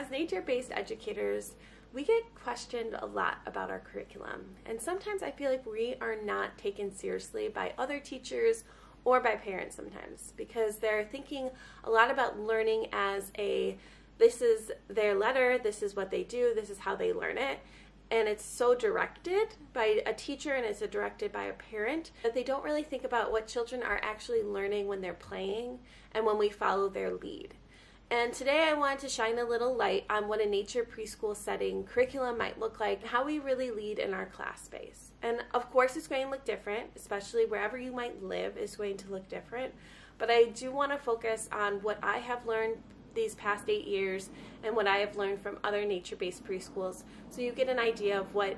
As nature-based educators, we get questioned a lot about our curriculum, and sometimes I feel like we are not taken seriously by other teachers or by parents sometimes, because they're thinking a lot about learning as this is their letter, this is what they do, this is how they learn it. And it's so directed by a teacher and it's directed by a parent that they don't really think about what children are actually learning when they're playing and when we follow their lead. And today I wanted to shine a little light on what a nature preschool setting curriculum might look like, how we really lead in our class space. And of course it's going to look different, especially wherever you might live is going to look different. But I do want to focus on what I have learned these past 8 years and what I have learned from other nature-based preschools, so you get an idea of what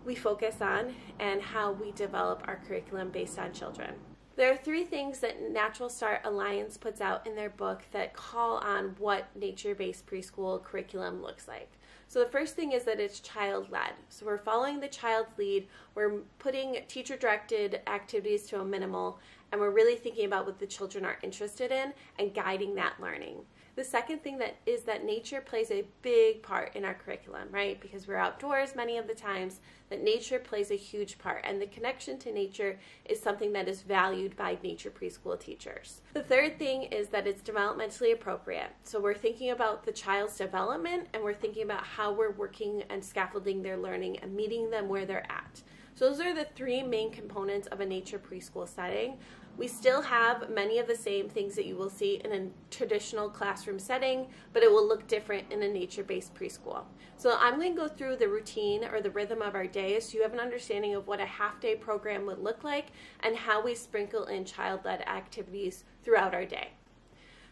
we focus on and how we develop our curriculum based on children. There are 3 things that Natural Start Alliance puts out in their book that call on what nature-based preschool curriculum looks like. So the first thing is that it's child-led. So we're following the child's lead, we're putting teacher-directed activities to a minimal, and we're really thinking about what the children are interested in and guiding that learning. The second thing is that nature plays a big part in our curriculum, right? Because we're outdoors many of the times, that nature plays a huge part, and the connection to nature is something that is valued by nature preschool teachers. The third thing is that it's developmentally appropriate. So we're thinking about the child's development, and we're thinking about how we're working and scaffolding their learning and meeting them where they're at. So those are the 3 main components of a nature preschool setting. We still have many of the same things that you will see in a traditional classroom setting, but it will look different in a nature-based preschool. So I'm going to go through the routine or the rhythm of our day so you have an understanding of what a half-day program would look like and how we sprinkle in child-led activities throughout our day.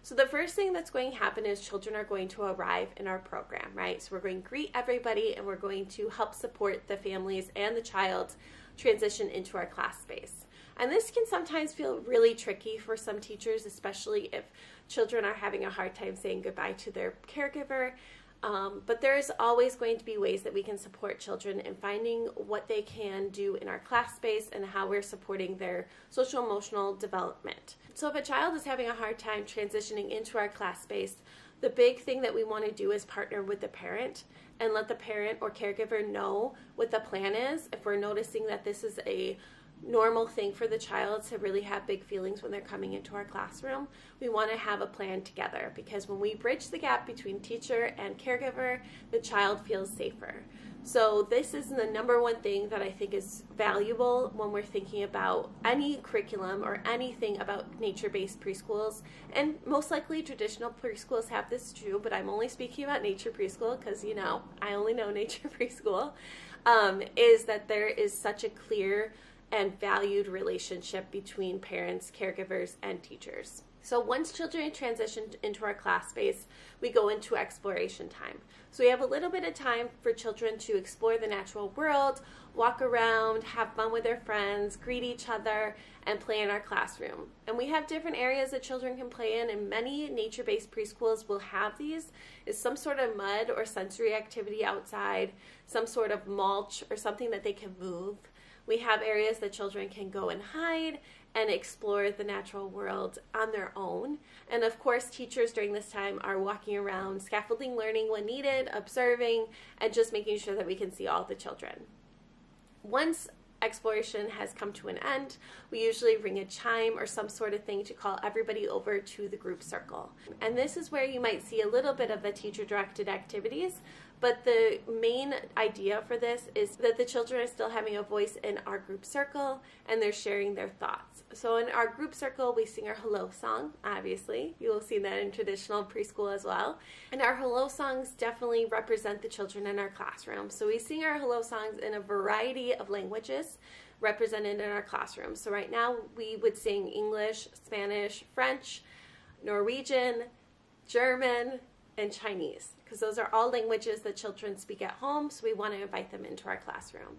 So the first thing that's going to happen is children are going to arrive in our program, right? So we're going to greet everybody and we're going to help support the families and the child transition into our class space. And this can sometimes feel really tricky for some teachers, especially if children are having a hard time saying goodbye to their caregiver. But there's always going to be ways that we can support children in finding what they can do in our class space and how we're supporting their social emotional development. So if a child is having a hard time transitioning into our class space, the big thing that we want to do is partner with the parent and let the parent or caregiver know what the plan is. If we're noticing that this is a normal thing for the child to really have big feelings when they're coming into our classroom, we want to have a plan together, because when we bridge the gap between teacher and caregiver, the child feels safer. So this is the number one thing that I think is valuable when we're thinking about any curriculum or anything about nature-based preschools. And most likely traditional preschools have this too, but I'm only speaking about nature preschool because, you know, I only know nature preschool, is that there is such a clear and valued relationship between parents, caregivers, and teachers. So once children transition into our class space, we go into exploration time. So we have a little bit of time for children to explore the natural world, walk around, have fun with their friends, greet each other, and play in our classroom. And we have different areas that children can play in, and many nature-based preschools will have these. Is some sort of mud or sensory activity outside, some sort of mulch or something that they can move. We have areas that children can go and hide and explore the natural world on their own. And of course, teachers during this time are walking around, scaffolding learning when needed, observing, and just making sure that we can see all the children. Once exploration has come to an end, we usually ring a chime or some sort of thing to call everybody over to the group circle. And this is where you might see a little bit of the teacher-directed activities, but the main idea for this is that the children are still having a voice in our group circle and they're sharing their thoughts. So in our group circle, we sing our hello song, obviously. You will see that in traditional preschool as well. And our hello songs definitely represent the children in our classroom. So we sing our hello songs in a variety of languages represented in our classroom. So right now we would sing English, Spanish, French, Norwegian, German, and Chinese, because those are all languages that children speak at home, so we want to invite them into our classroom.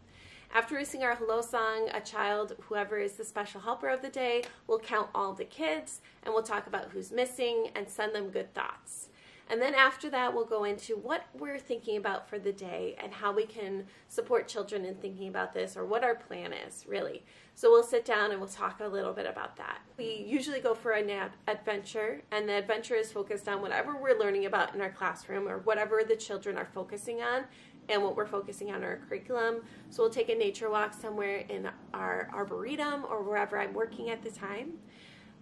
After we sing our hello song, a child, whoever is the special helper of the day, will count all the kids, and we'll talk about who's missing and send them good thoughts. And then after that, we'll go into what we're thinking about for the day and how we can support children in thinking about this, or what our plan is, really. So we'll sit down and we'll talk a little bit about that. We usually go for an adventure, and the adventure is focused on whatever we're learning about in our classroom, or whatever the children are focusing on and what we're focusing on in our curriculum. So we'll take a nature walk somewhere in our arboretum or wherever I'm working at the time.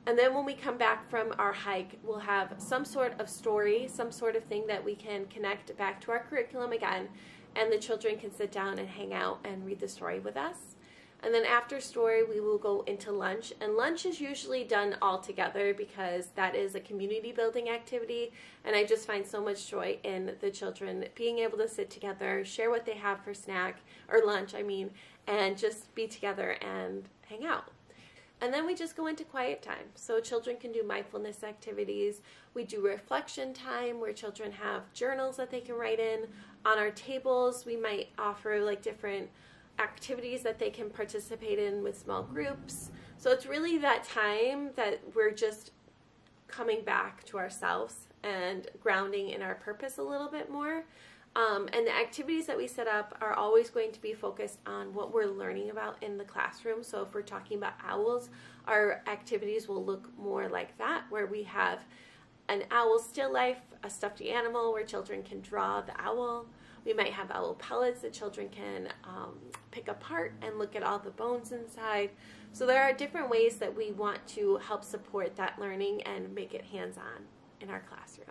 And then when we come back from our hike, we'll have some sort of story, some sort of thing that we can connect back to our curriculum again, and the children can sit down and hang out and read the story with us. And then after story, we will go into lunch, and lunch is usually done all together because that is a community building activity, and I just find so much joy in the children being able to sit together, share what they have for snack, or lunch, and just be together and hang out. And then we just go into quiet time. So children can do mindfulness activities. We do reflection time where children have journals that they can write in. On our tables, we might offer like different activities that they can participate in with small groups. So it's really that time that we're just coming back to ourselves and grounding in our purpose a little bit more. And the activities that we set up are always going to be focused on what we're learning about in the classroom. So if we're talking about owls, our activities will look more like that, where we have an owl still life, a stuffed animal where children can draw the owl. We might have owl pellets that children can pick apart and look at all the bones inside. So there are different ways that we want to help support that learning and make it hands-on in our classroom.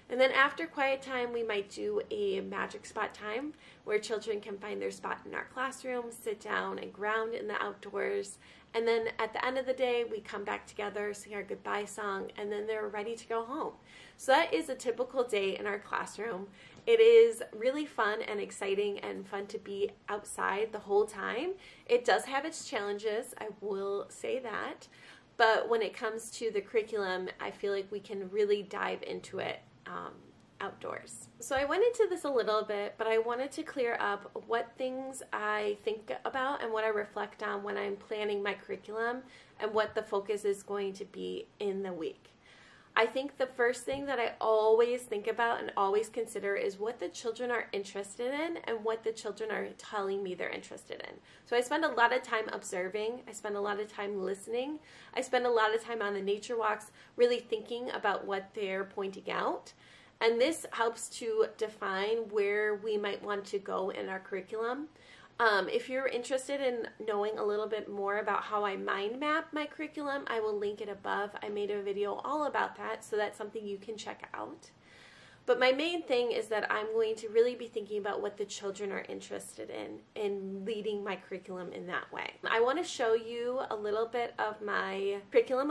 And then after quiet time, we might do a magic spot time where children can find their spot in our classroom, sit down and ground in the outdoors. And then at the end of the day, we come back together, sing our goodbye song, and then they're ready to go home. So that is a typical day in our classroom. It is really fun and exciting and fun to be outside the whole time. It does have its challenges, I will say that. But when it comes to the curriculum, I feel like we can really dive into it outdoors. So I went into this a little bit, but I wanted to clear up what things I think about and what I reflect on when I'm planning my curriculum and what the focus is going to be in the week. I think the first thing that I always think about and always consider is what the children are interested in and what the children are telling me they're interested in. So I spend a lot of time observing. I spend a lot of time listening. I spend a lot of time on the nature walks really thinking about what they're pointing out. And this helps to define where we might want to go in our curriculum. If you're interested in knowing a little bit more about how I mind map my curriculum, I will link it above. I made a video all about that, so that's something you can check out. But my main thing is that I'm going to really be thinking about what the children are interested in leading my curriculum in that way. I want to show you a little bit of my curriculum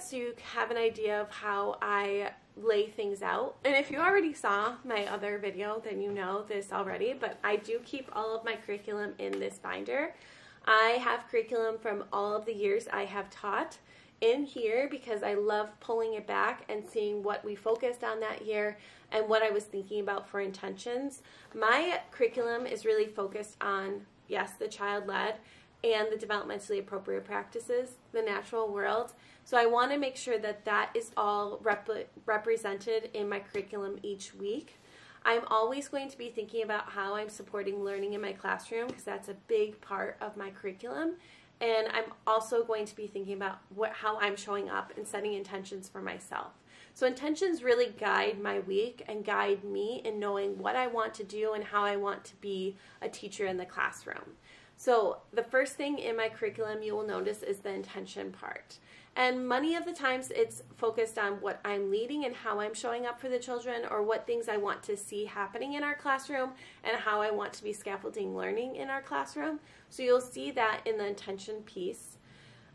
so you have an idea of how I lay things out. And if you already saw my other video, then you know this already, but I do keep all of my curriculum in this binder. I have curriculum from all of the years I have taught in here because I love pulling it back and seeing what we focused on that year and what I was thinking about for intentions. My curriculum is really focused on, yes, the child-led and the developmentally appropriate practices, the natural world. So I want to make sure that that is all represented in my curriculum each week. I'm always going to be thinking about how I'm supporting learning in my classroom because that's a big part of my curriculum. And I'm also going to be thinking about how I'm showing up and setting intentions for myself. So intentions really guide my week and guide me in knowing what I want to do and how I want to be a teacher in the classroom. So the first thing in my curriculum you will notice is the intention part. And many of the times it's focused on what I'm leading and how I'm showing up for the children, or what things I want to see happening in our classroom and how I want to be scaffolding learning in our classroom. So you'll see that in the intention piece.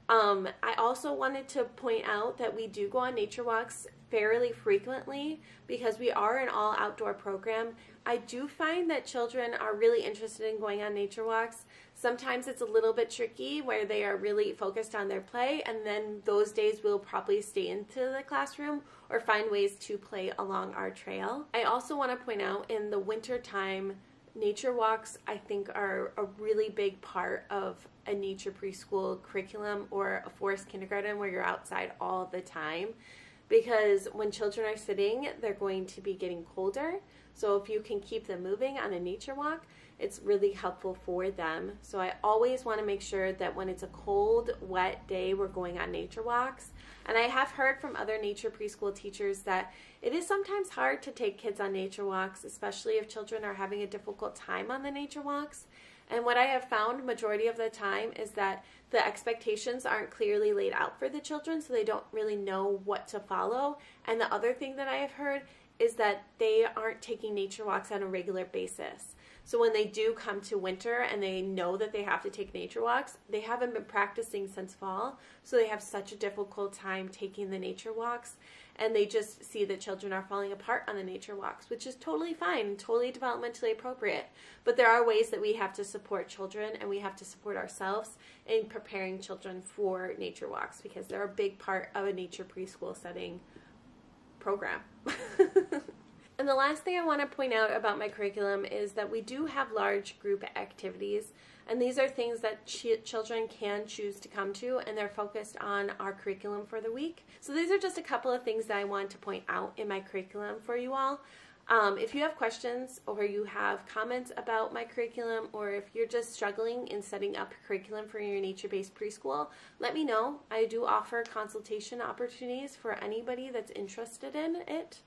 I also wanted to point out that we do go on nature walks fairly frequently because we are an all outdoor program. I do find that children are really interested in going on nature walks. Sometimes it's a little bit tricky where they are really focused on their play, and then those days we'll probably stay into the classroom or find ways to play along our trail. I also want to point out in the winter time, nature walks I think are a really big part of a nature preschool curriculum or a forest kindergarten where you're outside all the time. because when children are sitting, they're going to be getting colder. So if you can keep them moving on a nature walk, it's really helpful for them. So I always want to make sure that when it's a cold, wet day, we're going on nature walks. And I have heard from other nature preschool teachers that it is sometimes hard to take kids on nature walks, especially if children are having a difficult time on the nature walks. And what I have found majority of the time is that the expectations aren't clearly laid out for the children, so they don't really know what to follow. And the other thing that I have heard is that they aren't taking nature walks on a regular basis. So when they do come to winter and they know that they have to take nature walks, they haven't been practicing since fall, so they have such a difficult time taking the nature walks, and they just see that children are falling apart on the nature walks, which is totally fine, totally developmentally appropriate. But there are ways that we have to support children, and we have to support ourselves in preparing children for nature walks, because they're a big part of a nature preschool setting program. And the last thing I want to point out about my curriculum is that we do have large group activities, and these are things that children can choose to come to, and they're focused on our curriculum for the week. So these are just a couple of things that I want to point out in my curriculum for you all. If you have questions or you have comments about my curriculum, or if you're just struggling in setting up curriculum for your nature-based preschool, let me know. I do offer consultation opportunities for anybody that's interested in it.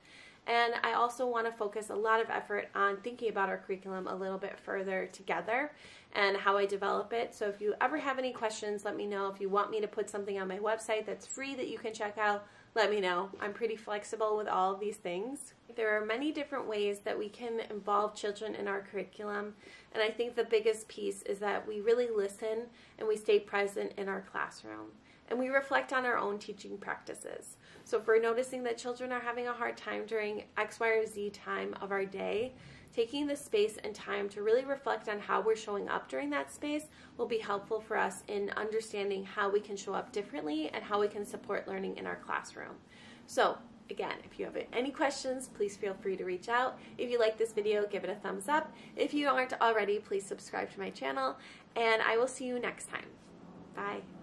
And I also want to focus a lot of effort on thinking about our curriculum a little bit further together and how I develop it. So if you ever have any questions, let me know. If you want me to put something on my website that's free that you can check out, let me know. I'm pretty flexible with all of these things. There are many different ways that we can involve children in our curriculum, and I think the biggest piece is that we really listen and we stay present in our classroom, and we reflect on our own teaching practices. So if we're noticing that children are having a hard time during X, Y, or Z time of our day, taking the space and time to really reflect on how we're showing up during that space will be helpful for us in understanding how we can show up differently and how we can support learning in our classroom. So again, if you have any questions, please feel free to reach out. If you like this video, give it a thumbs up. If you aren't already, please subscribe to my channel, and I will see you next time. Bye.